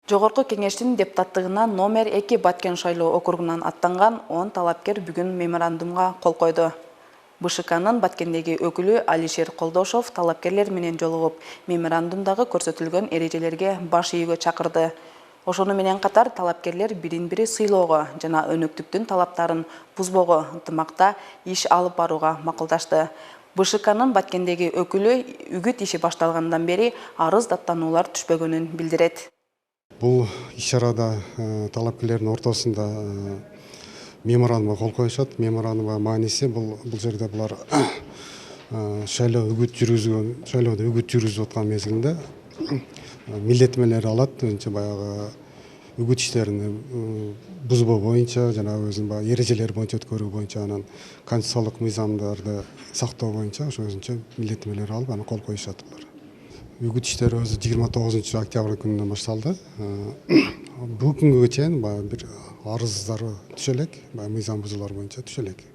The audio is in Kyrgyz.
Жогорку кеңештин депутаттыгына номер 2 Баткен шайлоо округунан аттанган 10 талапкер бүгүн меморандумга кол койду. БШКнын Баткендеги өкүлү Алишер Колдошов талапкерлер менен жолугуп, меморандумдагы көрсөтүлгөн эрежелерге баш ийүүгө чакырды. Ошону менен катар талапкерлер бирин-бири сыйлоого жана өнөктүктүн талаптарын бузбоого ынтымакта иш алып барууга макулдашты. БШКнын Баткендеги өкүлү үгүт иши башталгандан бери арыз даттануулар түшпөгөнүн билдирет. Бұл иш-чарада талапкерлердің ортасында меморандумга кол коюшат. Меморандумга мааниси бұл жерде булар шайлоодо үгүт жүргүзүп аткан мезгилинде милдеттенмелер алат. Баягы үгүт иштерин бузбоо боюнча жана өзүнүн баягы эрежелери боюнча өткөрүү боюнча, анан конституциялык мыйзамдарды сактоо боюнча ошо өзүнчө милдеттенмелер алып аны кол коюшат булар. Үгүт иштери өзү 29 октябрь күнүнөн башталды. Бул күнгө чейин бир арыздар түшө элек, мыйзам бузуулар боюнча түшө элек.